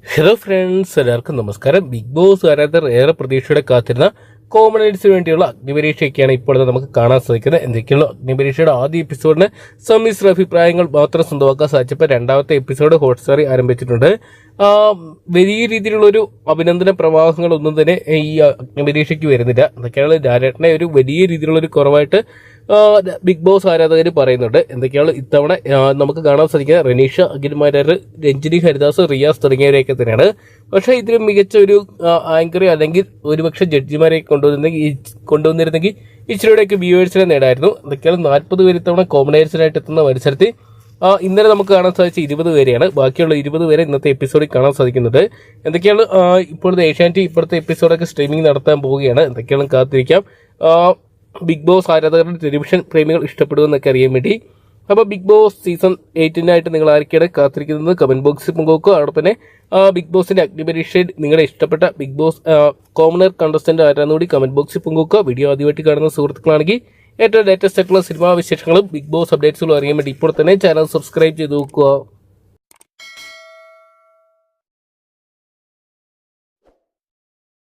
Hello friends, എല്ലാവർക്കും നമസ്കാരം. Big boss ആരാധകർ ഏറെ പ്രതീക്ഷയോടെ കാത്തിരുന്ന കോമണേഴ്സിന് വേണ്ടിയുള്ള അഗ്നിപരീക്ഷയൊക്കെയാണ് ഇപ്പോൾ നമുക്ക് കാണാൻ സാധിക്കുന്നത്. എന്തൊക്കെയുള്ള അഗ്നിപരീക്ഷയുടെ ആദ്യ എപ്പിസോഡിന് സമ്മിശ്ര അഭിപ്രായങ്ങൾ മാത്രം സ്വന്തമാക്കാൻ സാധിച്ചപ്പോൾ രണ്ടാമത്തെ എപ്പിസോഡ് ഹോട്ട്സ്റ്റാറിൽ ആരംഭിച്ചിട്ടുണ്ട്. വലിയ രീതിയിലുള്ളൊരു അഭിനന്ദന പ്രവാഹങ്ങളൊന്നും തന്നെ ഈ അഗ്നിപരീക്ഷയ്ക്ക് വരുന്നില്ല. എന്തൊക്കെയാണ് ലാലേട്ടനെ ഒരു വലിയ രീതിയിലുള്ളൊരു കുറവായിട്ട് ബിഗ് ബോസ് ആരാധകർ പറയുന്നുണ്ട്. എന്തൊക്കെയാണ് ഇത്തവണ നമുക്ക് കാണാൻ സാധിക്കുക, റനീഷ, അഖിൽമാരാർ, രഞ്ജിനി, ഹരിദാസ്, റിയാസ് തുടങ്ങിയവരെയൊക്കെ തന്നെയാണ്. പക്ഷേ ഇതിലും മികച്ച ഒരു ആങ്കറെ അല്ലെങ്കിൽ ഒരുപക്ഷെ ജഡ്ജിമാരെ കൊണ്ടുവന്നിരുന്നെങ്കിൽ ഇച്ചിരിയുടെയൊക്കെ വ്യൂവേഴ്സിനെ നേടായിരുന്നു. എന്തൊക്കെയാണ് 40 പേര് ഇത്തവണ കോമണേഴ്സിനായിട്ട് എത്തുന്ന മത്സരത്തിൽ ഇന്നലെ നമുക്ക് കാണാൻ സാധിച്ച 20 പേരെയാണ്. ബാക്കിയുള്ള 20 പേരെ ഇന്നത്തെ എപ്പിസോഡിൽ കാണാൻ സാധിക്കുന്നുണ്ട്. എന്തൊക്കെയാണ് ഇപ്പോഴത്തെ ഏഷ്യാനെറ്റ് ഇപ്പോഴത്തെ എപ്പിസോഡൊക്കെ സ്ട്രീമിംഗ് നടത്താൻ പോവുകയാണ്. എന്തൊക്കെയാണ് കാത്തിരിക്കാം. ബിഗ് ബോസ് ആരാധകരുടെ ടെലിവിഷൻ പ്രേമികൾ ഇഷ്ടപ്പെടുമെന്നൊക്കെ അറിയാൻ വേണ്ടി. അപ്പോൾ ബിഗ് ബോസ് സീസൺ 8 നിങ്ങൾ ആരൊക്കെയാണ് കാത്തിരിക്കുന്നത് കമന്റ് ബോക്സിൽ പങ്കുവെക്കുക. അവിടെ തന്നെ ബിഗ് ബോസിന്റെ അഗ്നിപരീക്ഷയിൽ നിങ്ങളുടെ ഇഷ്ടപ്പെട്ട ബിഗ് ബോസ് കോമണർ കണ്ടസ്റ്റന്റ് ആരാന്നുകൂടി കമന്റ് ബോക്സിൽ പങ്കുവെക്കുക. വീഡിയോ ആദ്യമായിട്ട് കാണുന്ന സുഹൃത്തുക്കളാണെങ്കിൽ ഏറ്റവും ലേറ്റസ്റ്റ് ആയിട്ടുള്ള സിനിമാ വിശേഷങ്ങളും ബിഗ് ബോസ് അപ്ഡേറ്റ്സുകളും അറിയാൻ വേണ്ടി ഇപ്പോൾ തന്നെ ചാനൽ സബ്സ്ക്രൈബ് ചെയ്ത് നോക്കുക.